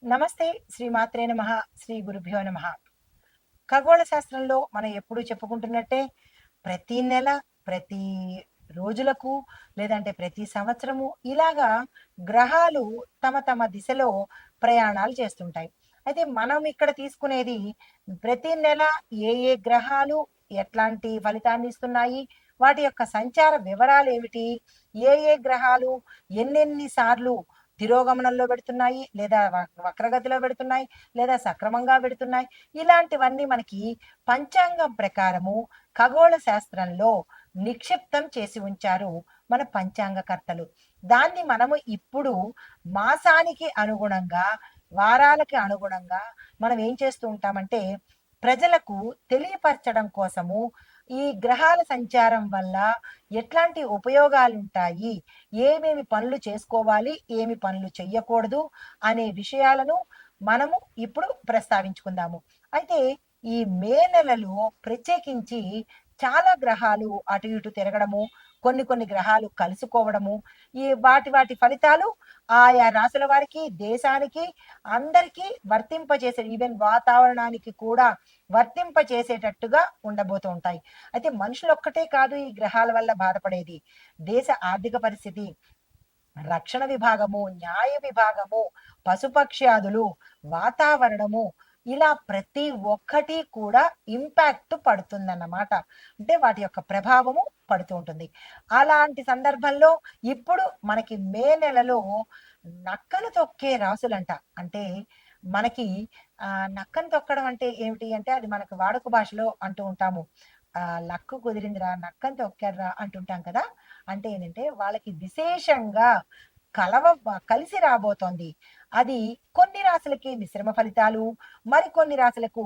నమస్తే. శ్రీమాత్రే నమః. శ్రీ గురుభ్యో నమః. ఖగోళ శాస్త్రంలో మనం ఎప్పుడూ చెప్పుకుంటున్నట్టే ప్రతి నెల, ప్రతి రోజులకు లేదంటే ప్రతి సంవత్సరము ఇలాగా గ్రహాలు తమ తమ దిశలో ప్రయాణాలు చేస్తుంటాయి. అయితే మనం ఇక్కడ తీసుకునేది ప్రతి నెల ఏ ఏ గ్రహాలు ఎట్లాంటి ఫలితాన్ని ఇస్తున్నాయి? వాటి యొక్క సంచార వివరాలేమిటి? ఏ ఏ గ్రహాలు ఎన్నెన్ని సార్లు తిరోగమనంలో పెడుతున్నాయి? లేదా వక్రగతిలో పెడుతున్నాయి? లేదా సక్రమంగా పెడుతున్నాయి? ఇలాంటివన్నీ మనకి పంచాంగం ప్రకారము ఖగోళ శాస్త్రంలో నిక్షిప్తం చేసి ఉంచారు మన పంచాంగకర్తలు. దాన్ని మనము ఇప్పుడు మాసానికి అనుగుణంగా, వారాలకి అనుగుణంగా మనం ఏం చేస్తూ ఉంటామంటే ప్రజలకు తెలియపరచడం కోసము ఈ గ్రహాల సంచారం వల్ల ఎట్లాంటి ఉపయోగాలుంటాయి, ఏమేమి పనులు చేసుకోవాలి, ఏమి పనులు చెయ్యకూడదు అనే విషయాలను మనము ఇప్పుడు ప్రస్తావించుకుందాము. అయితే ఈ మే నెలలో ప్రత్యేకించి చాలా గ్రహాలు అటు ఇటు తిరగడము, కొన్ని గ్రహాలు కలుసుకోవడము, ఈ వాటి ఫలితాలు ఆయా రాసుల వారికి, దేశానికి, అందరికీ వర్తింపజేసే ఈవెన్ వాతావరణానికి కూడా వర్తింపచేసేటట్టుగా ఉండబోతూ ఉంటాయి. అయితే మనుషులొక్కటే కాదు ఈ గ్రహాల వల్ల బాధపడేది. దేశ ఆర్థిక పరిస్థితి, రక్షణ విభాగము, న్యాయ విభాగము, పశుపక్ష్యాదులు, వాతావరణము ఇలా ప్రతి ఒక్కటి కూడా ఇంపాక్ట్ పడుతుందన్నమాట. అంటే వాటి యొక్క ప్రభావము పడుతూ ఉంటుంది. అలాంటి సందర్భంలో ఇప్పుడు మనకి మే నెలలో నక్కను తొక్కే రాసులంట. అంటే మనకి నక్కను తొక్కడం అంటే ఏమిటి అంటే అది మనకు వాడుక భాషలో అంటూ ఉంటాము. లక్కు కుదిరిందిరా, నక్కను తొక్కారురా అంటుంటాం కదా! అంటే ఏంటంటే వాళ్ళకి విశేషంగా కలిసి రాబోతోంది. అది కొన్ని రాశులకి మిశ్రమ ఫలితాలు, మరికొన్ని రాశులకు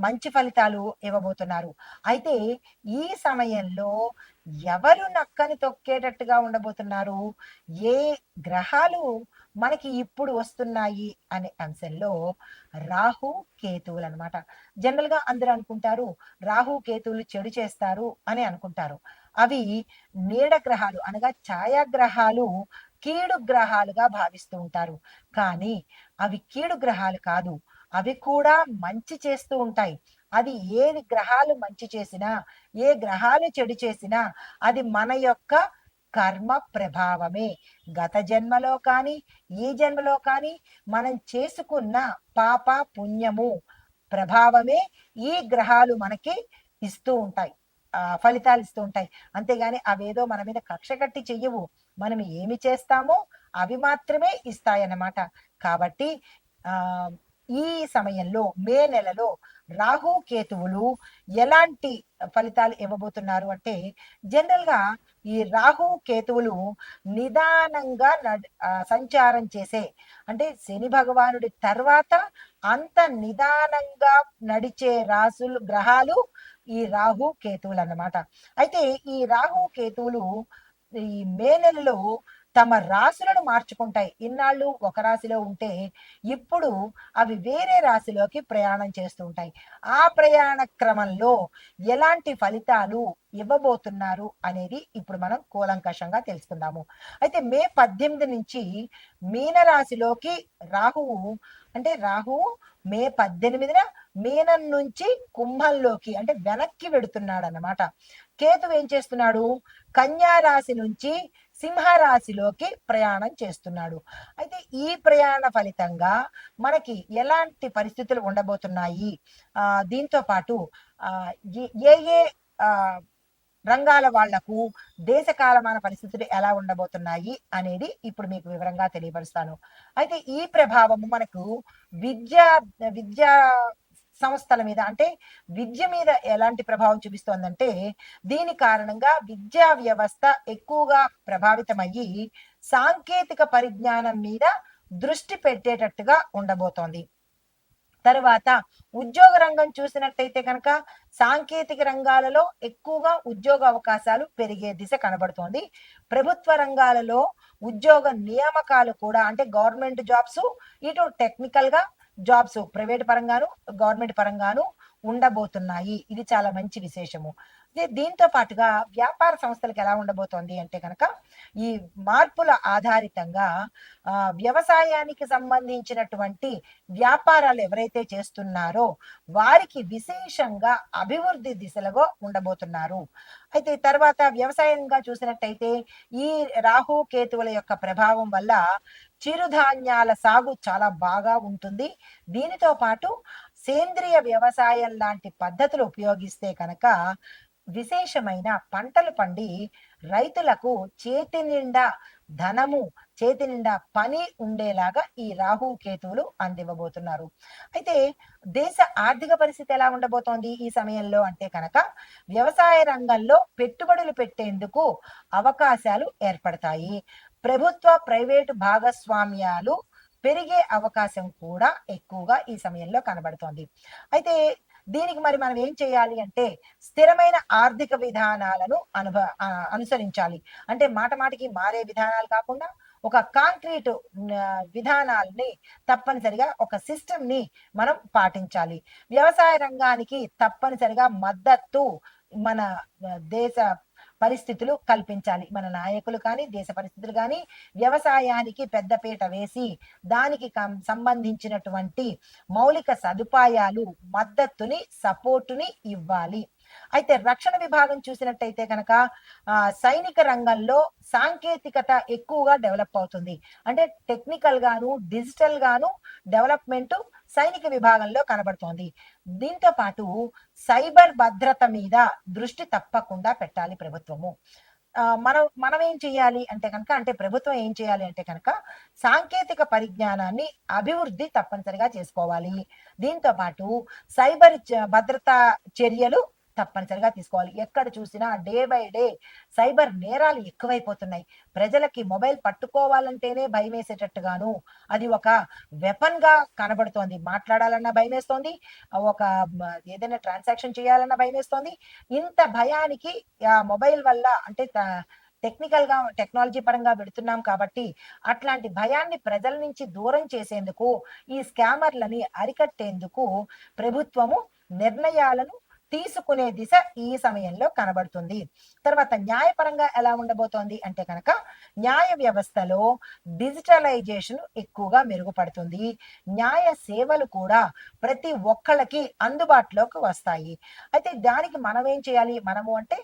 మంచి ఫలితాలు ఇవ్వబోతున్నారు. అయితే ఈ సమయంలో ఎవరు నక్కని తొక్కేటట్టుగా ఉండబోతున్నారు? ఏ గ్రహాలు మనకి ఇప్పుడు వస్తున్నాయి అనే అంశంలో రాహు, కేతువులనమాట. జనరల్‌గా అందరూ అనుకుంటారు రాహు, కేతువులు చెడు చేస్తారు అని అనుకుంటారు. అవి నీడ గ్రహాలు అనగా ఛాయాగ్రహాలు, కీడు గ్రహాలుగా భావిస్తూ ఉంటారు. కానీ అవి కీడు గ్రహాలు కాదు. అవి కూడా మంచి చేస్తూ ఉంటాయి. అది ఏ గ్రహాలు మంచి చేసినా, ఏ గ్రహాలు చెడు చేసినా అది మన యొక్క కర్మ ప్రభావమే. గత జన్మలో కానీ, ఈ జన్మలో కానీ మనం చేసుకున్న పాప, పుణ్యము ప్రభావమే ఈ గ్రహాలు మనకి ఇస్తూ ఉంటాయి. ఫలితాలు ఇస్తూ ఉంటాయి. అంతేగాని అవేదో మన మీద కక్ష కట్టి చెయ్యవు. మనం ఏమి చేస్తామో అవి మాత్రమే ఇస్తాయన్నమాట. కాబట్టి ఆహ్, ఈ సమయంలో మే నెలలో రాహు, కేతువులు ఎలాంటి ఫలితాలు ఇవ్వబోతున్నారు అంటే జనరల్‌గా ఈ రాహు, కేతువులు నిదానంగా సంచారం చేసే అంటే శని భగవానుడి తర్వాత అంత నిదానంగా నడిచే రాసులు గ్రహాలు ఈ రాహు, కేతువులన్నమాట. అయితే ఈ రాహు, కేతువులు ఈ మే నెలలో తమ రాశులను మార్చుకుంటాయి. ఇన్నాళ్ళు ఒక రాశిలో ఉంటే ఇప్పుడు అవి వేరే రాశిలోకి ప్రయాణం చేస్తూ ఉంటాయి. ఆ ప్రయాణ క్రమంలో ఎలాంటి ఫలితాలు ఇవ్వబోతున్నారు అనేది ఇప్పుడు మనం కూలంకషంగా తెలుసుకుందాము. అయితే మే 18 నుంచి మీనరాశిలోకి రాహువు అంటే రాహువు మే 18న మీనం నుంచి కుంభంలోకి అంటే వెనక్కి వెడుతున్నాడన్నమాట. కేతువు ఏం చేస్తున్నాడు? కన్యా రాశి నుంచి సింహరాశిలోకి ప్రయాణం చేస్తున్నాడు. అయితే ఈ ప్రయాణ ఫలితంగా మనకి ఎలాంటి పరిస్థితులు ఉండబోతున్నాయి? దీంతో పాటు ఏ ఏ రంగాల వాళ్లకు దేశ కాలమాన పరిస్థితులు ఎలా ఉండబోతున్నాయి అనేది ఇప్పుడు మీకు వివరంగా తెలియపరుస్తాను. అయితే ఈ ప్రభావము మనకు విద్యా విద్యా సంస్థల మీద అంటే విద్య మీద ఎలాంటి ప్రభావం చూపిస్తోందంటే దీని కారణంగా విద్యా వ్యవస్థ ఎక్కువగా ప్రభావితమయ్యి సాంకేతిక పరిజ్ఞానం మీద దృష్టి పెట్టేటట్టుగా ఉండబోతోంది. తరువాత ఉద్యోగ రంగం చూసినట్టయితే కనుక సాంకేతిక రంగాలలో ఎక్కువగా ఉద్యోగ అవకాశాలు పెరిగే దిశ కనబడుతోంది. ప్రభుత్వ రంగాలలో ఉద్యోగ నియామకాలు కూడా అంటే గవర్నమెంట్ జాబ్స్, ఇటు టెక్నికల్ గా జాబ్స్ ప్రైవేట్ పరంగాను, గవర్నమెంట్ పరంగాను ఉండబోతున్నాయి. ఇది చాలా మంచి విశేషము. దీంతో పాటుగా వ్యాపార సంస్థలకు ఎలా ఉండబోతోంది అంటే కనుక ఈ మార్పుల ఆధారితంగా వ్యవసాయానికి సంబంధించినటువంటి వ్యాపారాలు ఎవరైతే చేస్తున్నారో వారికి విశేషంగా అభివృద్ధి దిశలో ఉండబోతున్నారు. అయితే తర్వాత వ్యవసాయంగా చూసినట్టయితే ఈ రాహు కేతువుల యొక్క ప్రభావం వల్ల చిరుధాన్యాల సాగు చాలా బాగా ఉంటుంది. దీనితో పాటు సేంద్రియ వ్యవసాయం లాంటి పద్ధతులు ఉపయోగిస్తే కనుక విశేషమైన పంటలు పండి రైతులకు చేతి నిండా ధనము, చేతి నిండా పని ఉండేలాగా ఈ రాహు కేతువులు అందివ్వబోతున్నారు. అయితే దేశ ఆర్థిక పరిస్థితి ఎలా ఉండబోతోంది ఈ సమయంలో అంటే కనుక వ్యవసాయ రంగంలో పెట్టుబడులు పెట్టేందుకు అవకాశాలు ఏర్పడతాయి. ప్రభుత్వ ప్రైవేటు భాగస్వామ్యాలు పెరిగే అవకాశం కూడా ఎక్కువగా ఈ సమయంలో కనబడుతోంది. అయితే దీనికి మరి మనం ఏం చేయాలి అంటే స్థిరమైన ఆర్థిక విధానాలను అనుసరించాలి. అంటే మాట మాటికి మారే విధానాలు కాకుండా ఒక కాంక్రీట్ విధానాలని తప్పనిసరిగా ఒక సిస్టమ్ ని మనం పాటించాలి. వ్యవసాయ రంగానికి తప్పనిసరిగా మద్దతు మన దేశ పరిస్థితులు కల్పించాలి. మన నాయకులు కానీ దేశ పరిస్థితులు కానీ వ్యవసాయానికి పెద్దపీట వేసి దానికి సంబంధించినటువంటి మౌలిక సదుపాయాలు, మద్దతుని, సపోర్టుని ఇవ్వాలి. అయితే రక్షణ విభాగం చూసినట్టయితే కనుక సైనిక రంగంలో సాంకేతికత ఎక్కువగా డెవలప్ అవుతుంది. అంటే టెక్నికల్ గాను డిజిటల్ గాను డెవలప్మెంట్ సైనిక విభాగంలో కనబడుతోంది. దీంతో పాటు సైబర్ భద్రత మీద దృష్టి తప్పకుండా పెట్టాలి ప్రభుత్వము. మనం ఏం చేయాలి అంటే కనుక అంటే ప్రభుత్వం ఏం చేయాలి అంటే కనుక సాంకేతిక పరిజ్ఞానాన్ని అభివృద్ధి తప్పనిసరిగా చేసుకోవాలి. దీంతో పాటు సైబర్ భద్రతా చర్యలు తప్పనిసరిగా తీసుకోవాలి. ఎక్కడ చూసినా డే బై డే సైబర్ నేరాలు ఎక్కువైపోతున్నాయి. ప్రజలకి మొబైల్ పట్టుకోవాలంటేనే భయమేసేటట్టుగాను అది ఒక వెపన్ గా కనబడుతోంది. మాట్లాడాలన్నా భయమేస్తోంది, ఒక ఏదైనా ట్రాన్సాక్షన్ చేయాలన్నా భయమేస్తోంది. ఇంత భయానికి ఆ మొబైల్ వల్ల అంటే టెక్నికల్ గా టెక్నాలజీ పరంగా పెడుతున్నాం కాబట్టి అట్లాంటి భయాన్ని ప్రజల నుంచి దూరం చేసేందుకు ఈ స్కామర్లని అరికట్టేందుకు ప్రభుత్వము నిర్ణయాలను తీసుకునే దిశ ఈ సమయంలో కనబడుతుంది. తర్వాత న్యాయపరంగా ఎలా ఉండబోతోంది అంటే కనుక న్యాయ వ్యవస్థలో డిజిటలైజేషన్ ఎక్కువగా మెరుగుపడుతుంది. న్యాయ సేవలు కూడా ప్రతి ఒక్కళ్ళకి అందుబాటులోకి వస్తాయి. అయితే దానికి మనం ఏం చేయాలి? మనము అంటే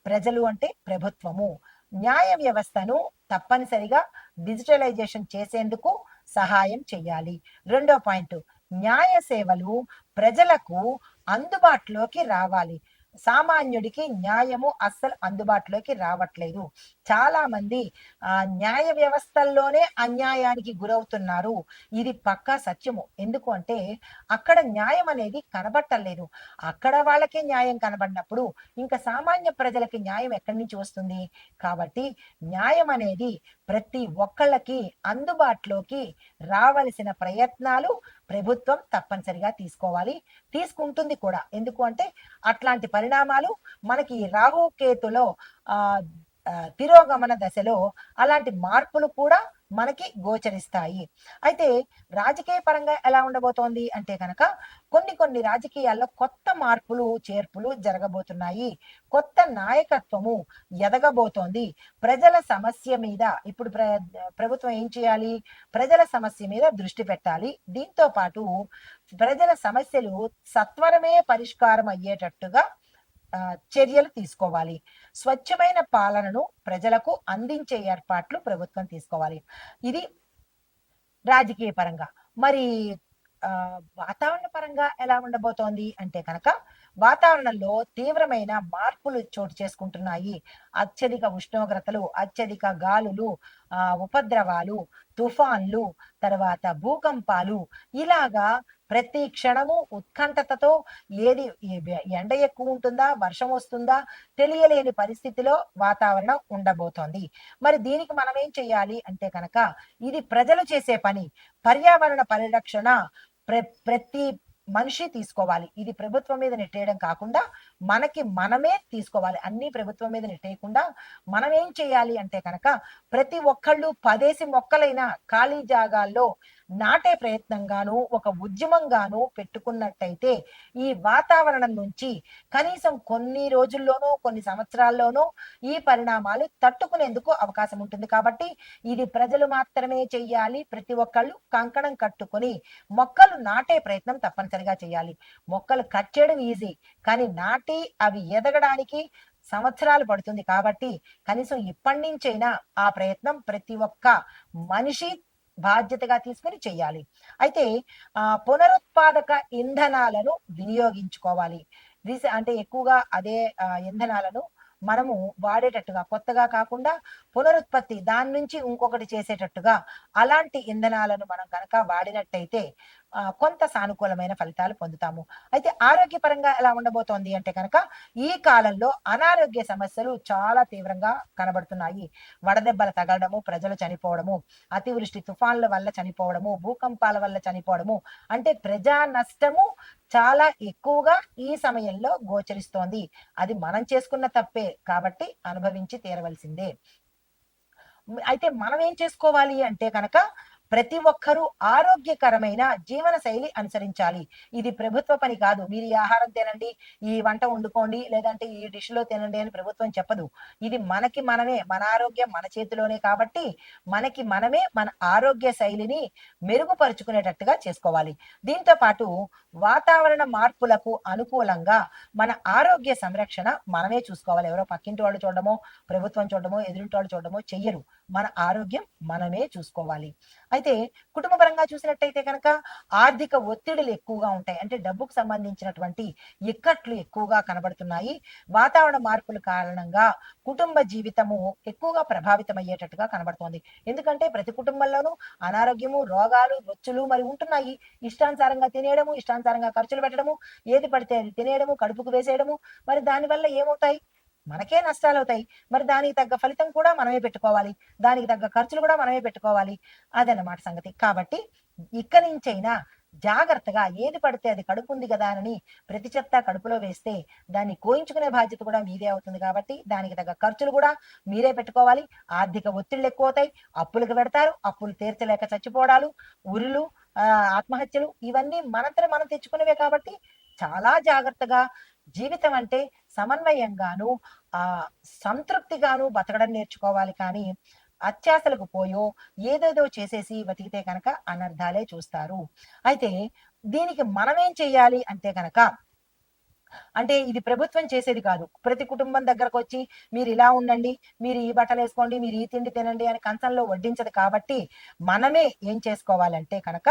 ప్రజలు అంటే ప్రభుత్వము న్యాయ వ్యవస్థను తప్పనిసరిగా డిజిటలైజేషన్ చేసేందుకు సహాయం చేయాలి. రెండో పాయింట్, న్యాయ సేవలు ప్రజలకు అందుబాటులోకి రావాలి. సామాన్యుడికి న్యాయము అస్సలు అందుబాటులోకి రావట్లేదు. చాలా మంది న్యాయ వ్యవస్థల్లోనే అన్యాయానికి గురవుతున్నారు. ఇది పక్కా సత్యము. ఎందుకు అంటే అక్కడ న్యాయం అనేది కనబట్టలేదు. అక్కడ వాళ్ళకే న్యాయం కనబడినప్పుడు ఇంకా సామాన్య ప్రజలకి న్యాయం ఎక్కడి నుంచి వస్తుంది? కాబట్టి న్యాయం అనేది ప్రతి ఒక్కళ్ళకి అందుబాటులోకి రావలసిన ప్రయత్నాలు ప్రభుత్వం తప్పనిసరిగా తీసుకోవాలి, తీసుకుంటుంది కూడా. ఎందుకు అంటే అట్లాంటి పరిణామాలు మనకి రాహు కేతులో తిరోగమన దశలో అలాంటి మార్పులు కూడా మనకి గోచరిస్తాయి. అయితే రాజకీయ పరంగా ఎలా ఉండబోతోంది అంటే కనుక కొన్ని రాజకీయాల్లో కొత్త మార్పులు చేర్పులు జరగబోతున్నాయి. కొత్త నాయకత్వము ఎదగబోతోంది. ప్రజల సమస్య మీద ఇప్పుడు ప్రభుత్వం ఏం చేయాలి? ప్రజల సమస్య మీద దృష్టి పెట్టాలి. దీంతో పాటు ప్రజల సమస్యలు సత్వరమే పరిష్కారం అయ్యేటట్టుగా చర్యలు తీసుకోవాలి. స్వచ్ఛమైన పాలనను ప్రజలకు అందించే ఏర్పాట్లు ప్రభుత్వం తీసుకోవాలి. ఇది రాజకీయ పరంగా. మరి వాతావరణ పరంగా ఎలా ఉండబోతోంది అంటే కనుక వాతావరణంలో తీవ్రమైన మార్పులు చోటు చేసుకుంటున్నాయి. అత్యధిక ఉష్ణోగ్రతలు, అత్యధిక గాలులు, ఉపద్రవాలు, తుఫాన్లు, తర్వాత భూకంపాలు, ఇలాగా ప్రతి క్షణము ఉత్కంఠతతో ఏది ఎండ ఎక్కువ ఉంటుందా, వర్షం వస్తుందా తెలియలేని పరిస్థితిలో వాతావరణం ఉండబోతోంది. మరి దీనికి మనం ఏం చెయ్యాలి అంటే కనుక ఇది ప్రజలు చేసే పని. పర్యావరణ పరిరక్షణ ప్రతి మనిషి తీసుకోవాలి. ఇది ప్రభుత్వం మీద నెట్టేయడం కాకుండా మనమే తీసుకోవాలి. అన్ని ప్రభుత్వం మీద నెట్టేయకుండా మనం ఏం చేయాలి అంటే కనుక ప్రతి ఒక్కళ్ళు 10 మొక్కలైనా ఖాళీ జాగాల్లో నాటే ప్రయత్నంగాను ఒక ఉద్యమంగాను పెట్టుకున్నట్టయితే ఈ వాతావరణం నుంచి కనీసం కొన్ని రోజుల్లోనో కొన్ని సంవత్సరాల్లోనో ఈ పరిణామాలు తట్టుకునేందుకు అవకాశం ఉంటుంది. కాబట్టి ఇది ప్రజలు మాత్రమే చెయ్యాలి. ప్రతి ఒక్కళ్ళు కంకణం కట్టుకొని మొక్కలు నాటే ప్రయత్నం తప్పనిసరిగా చేయాలి. మొక్కలు కట్ చేయడం ఈజీ, కానీ నాటి అవి ఎదగడానికి సంవత్సరాలు పడుతుంది. కాబట్టి కనీసం ఇప్పటి నుంచైనా ఆ ప్రయత్నం ప్రతి ఒక్క మనిషి బాధ్యతగా తీసుకుని చెయ్యాలి. అయితే పునరుత్పాదక ఇంధనాలను వినియోగించుకోవాలి. అంటే ఎక్కువగా అదే ఇంధనాలను మనము వాడేటట్టుగా, కొత్తగా కాకుండా పునరుత్పత్తి దాని నుంచి ఇంకొకటి చేసేటట్టుగా అలాంటి ఇంధనాలను మనం కనుక వాడినట్టయితే కొంత సానుకూలమైన ఫలితాలు పొందుతాము. అయితే ఆరోగ్యపరంగా ఎలా ఉండబోతోంది అంటే కనుక ఈ కాలంలో అనారోగ్య సమస్యలు చాలా తీవ్రంగా కనబడుతున్నాయి. వడదెబ్బలు తగలడము, ప్రజలు చనిపోవడము, అతివృష్టి తుఫాన్ల వల్ల చనిపోవడము, భూకంపాల వల్ల చనిపోవడము, అంటే ప్రజా నష్టము చాలా ఎక్కువగా ఈ సమయంలో గోచరిస్తోంది. అది మనం చేసుకున్న తప్పే కాబట్టి అనుభవించి తీరవలసిందే. అయితే మనం ఏం చేసుకోవాలి అంటే కనుక ప్రతి ఒక్కరూ ఆరోగ్యకరమైన జీవన శైలి అనుసరించాలి. ఇది ప్రభుత్వ పని కాదు. మీరు ఈ ఆహారం తినండి, ఈ వంట వండుకోండి, లేదంటే ఈ డిష్‌లో తినండి అని ప్రభుత్వం చెప్పదు. ఇది మనకి మనమే, మన ఆరోగ్యం మన చేతిలోనే కాబట్టి మనకి మనమే మన ఆరోగ్య శైలిని మెరుగుపరుచుకునేటట్టుగా చేసుకోవాలి. దీంతో పాటు వాతావరణ మార్పులకు అనుకూలంగా మన ఆరోగ్య సంరక్షణ మనమే చూసుకోవాలి. ఎవరో పక్కింటి వాళ్ళు చూడడమో, ప్రభుత్వం చూడడమో, ఎదురింటి వాళ్ళు చూడడమో చెయ్యరు. మన ఆరోగ్యం మనమే చూసుకోవాలి. అయితే కుటుంబ పరంగా చూసినట్టయితే కనుక ఆర్థిక ఒత్తిడులు ఎక్కువగా ఉంటాయి. అంటే డబ్బుకు సంబంధించినటువంటి ఇక్కట్లు ఎక్కువగా కనబడుతున్నాయి. వాతావరణ మార్పుల కారణంగా కుటుంబ జీవితము ఎక్కువగా ప్రభావితం అయ్యేటట్టుగా కనబడుతోంది. ఎందుకంటే ప్రతి కుటుంబంలోనూ అనారోగ్యము, రోగాలు, రొచ్చులు మరి ఉంటున్నాయి. ఇష్టానుసారంగా తినేయడము, ఇష్టానుసారంగా ఖర్చులు పెట్టడము, ఏది పడితే అది తినేయడము, కడుపుకు వేసేయడము, మరి దానివల్ల ఏమవుతాయి? మనకే నష్టాలవుతాయి. మరి దానికి తగ్గ ఫలితం కూడా మనమే పెట్టుకోవాలి. దానికి తగ్గ ఖర్చులు కూడా మనమే పెట్టుకోవాలి. అదన్నమాట సంగతి. కాబట్టి ఇక్కడి నుంచైనా జాగ్రత్తగా ఏది పడితే అది కడుపుంది గదా అని ప్రతి చెత్త కడుపులో వేస్తే దాన్ని కోయించుకునే బాధ్యత కూడా మీదే అవుతుంది. కాబట్టి దానికి తగ్గ ఖర్చులు కూడా మీరే పెట్టుకోవాలి. ఆర్థిక ఒత్తిళ్ళు ఎక్కువవుతాయి. అప్పులకు పెడతారు. అప్పులు తీర్చలేక చచ్చిపోవడాలు, ఉరులు, ఆత్మహత్యలు ఇవన్నీ మనంతట మనం తెచ్చుకునేవే కాబట్టి చాలా జాగ్రత్తగా జీవితం అంటే సమన్వయంగాను సంతృప్తిగాను బతకడం నేర్చుకోవాలి. కానీ అత్యాశలకు పోయో ఏదేదో చేసేసి బతికితే కనుక అనర్థాలే చూస్తారు. అయితే దీనికి మనమేం చెయ్యాలి అంటే కనుక, అంటే ఇది ప్రభుత్వం చేసేది కాదు. ప్రతి కుటుంబం దగ్గరకొచ్చి మీరు ఇలా ఉండండి, మీరు ఈ బట్టలేసుకోండి, మీరు ఈ తిండి తినండి అని కంచంలో వడ్డించదు. కాబట్టి మనమే ఏం చేసుకోవాలంటే కనుక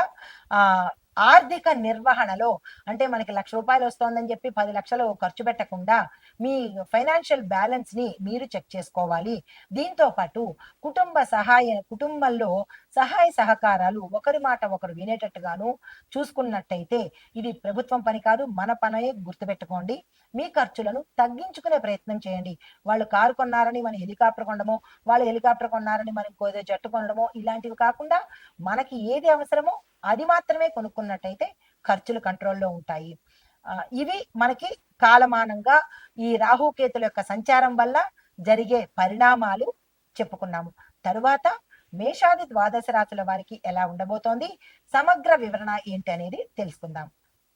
ఆర్థిక నిర్వహణలో, అంటే మనకి ₹1,00,000 వస్తోందని చెప్పి 10,00,000 ఖర్చు పెట్టకుండా మీ ఫైనాన్షియల్ బ్యాలెన్స్ ని మీరు చెక్ చేసుకోవాలి. దీంతో పాటు కుటుంబంలో సహాయ సహకారాలు ఒకరి మాట ఒకరు వినేటట్టుగాను చూసుకున్నట్టయితే ఇది ప్రభుత్వం పని కాదు, మన పనే గుర్తుపెట్టుకోండి. మీ ఖర్చులను తగ్గించుకునే ప్రయత్నం చేయండి. వాళ్ళు కారు కొన్నారని మనం హెలికాప్టర్ కొనడమో, వాళ్ళు హెలికాప్టర్ కొన్నారని మనం ఇంకో జెట్ కొనడమో ఇలాంటివి కాకుండా మనకి ఏది అవసరమో అది మాత్రమే కొనుక్కున్నట్టయితే ఖర్చులు కంట్రోల్‌లో ఉంటాయి. ఇవి మనకి కాలమానంగా ఈ రాహుకేతుల యొక్క సంచారం వల్ల జరిగే పరిణామాలు చెప్పుకున్నాము. తరువాత మేషాది ద్వాదశ రాశుల వారికి ఎలా ఉండబోతోంది, సమగ్ర వివరణ ఏంటి అనేది తెలుసుకుందాం.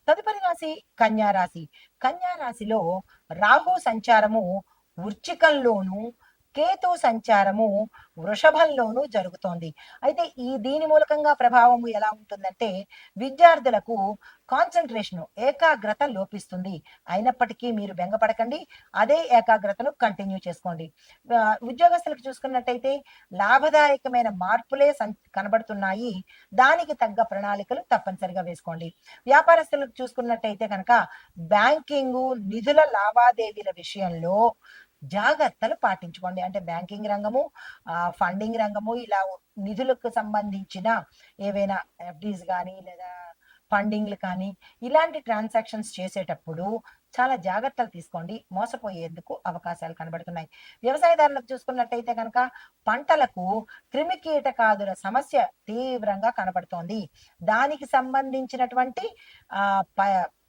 తదుపరి రాశి కన్యా రాశి. కన్యా రాశిలో రాహు సంచారము వృశ్చికంలోను, కేతు సంచారము వృషభంలోనూ జరుగుతోంది. అయితే దీని మూలకంగా ప్రభావము ఎలా ఉంటుందంటే విద్యార్థులకు కాన్సంట్రేషన్, ఏకాగ్రత లోపిస్తుంది. అయినప్పటికీ మీరు బెంగపడకండి, అదే ఏకాగ్రతను కంటిన్యూ చేసుకోండి. ఉద్యోగస్తులకు చూసుకున్నట్టయితే లాభదాయకమైన మార్పులే కనబడుతున్నాయి. దానికి తగ్గ ప్రణాళికలు తప్పనిసరిగా వేసుకోండి. వ్యాపారస్తులకు చూసుకున్నట్టయితే కనుక బ్యాంకింగ్, నిధుల లావాదేవీల విషయంలో జాగ్రత్తలు పాటించుకోండి. అంటే బ్యాంకింగ్ రంగము, ఫండింగ్ రంగము, ఇలా నిధులకు సంబంధించిన ఏవైనా ఎఫ్‌డీస్ గానీ లేదా ఫండింగ్‌లు కానీ ఇలాంటి ట్రాన్సాక్షన్స్ చేసేటప్పుడు చాలా జాగ్రత్తలు తీసుకోండి. మోసపోయేందుకు అవకాశాలు కనబడుతున్నాయి. వ్యవసాయదారులకు చూసుకున్నట్టయితే గనక పంటలకు క్రిమికీటకాదుల సమస్య తీవ్రంగా కనబడుతోంది. దానికి సంబంధించినటువంటి ఆహ్, ప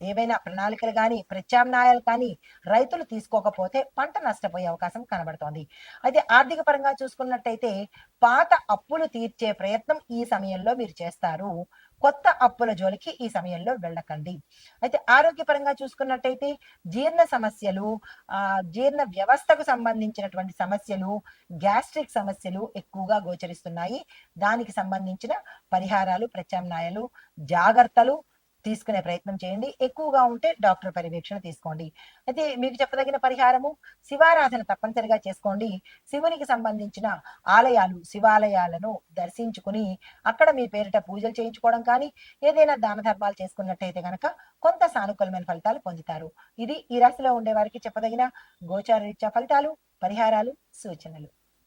ఏవైనా ప్రణాళికలు గాని, ప్రత్యామ్నాయాలు కానీ రైతులు తీసుకోకపోతే పంట నష్టపోయే అవకాశం కనబడుతోంది. అయితే ఆర్థిక పరంగా చూసుకున్నట్టయితే పాత అప్పులు తీర్చే ప్రయత్నం ఈ సమయంలో మీరు చేస్తారు. కొత్త అప్పుల జోలికి ఈ సమయంలో వెళ్ళకండి. అయితే ఆరోగ్యపరంగా చూసుకున్నట్టయితే జీర్ణ సమస్యలు, జీర్ణ వ్యవస్థకు సంబంధించినటువంటి సమస్యలు, గ్యాస్ట్రిక్ సమస్యలు ఎక్కువగా గోచరిస్తున్నాయి. దానికి సంబంధించిన పరిహారాలు, ప్రత్యామ్నాయాలు, జాగ్రత్తలు తీసుకునే ప్రయత్నం చేయండి. ఎక్కువగా ఉంటే డాక్టర్ పర్యవేక్షణ తీసుకోండి. అయితే మీకు చెప్పదగిన పరిహారము శివారాధన తప్పనిసరిగా చేసుకోండి. శివునికి సంబంధించిన ఆలయాలు, శివాలయాలను దర్శించుకుని అక్కడ మీ పేరిట పూజలు చేయించుకోవడం కానీ, ఏదైనా దాన ధర్మాలు చేసుకున్నట్టయితే గనక కొంత సానుకూలమైన ఫలితాలు పొందుతారు. ఇది ఈ రాశిలో ఉండే వారికి చెప్పదగిన గోచార రీత్యా ఫలితాలు, పరిహారాలు, సూచనలు.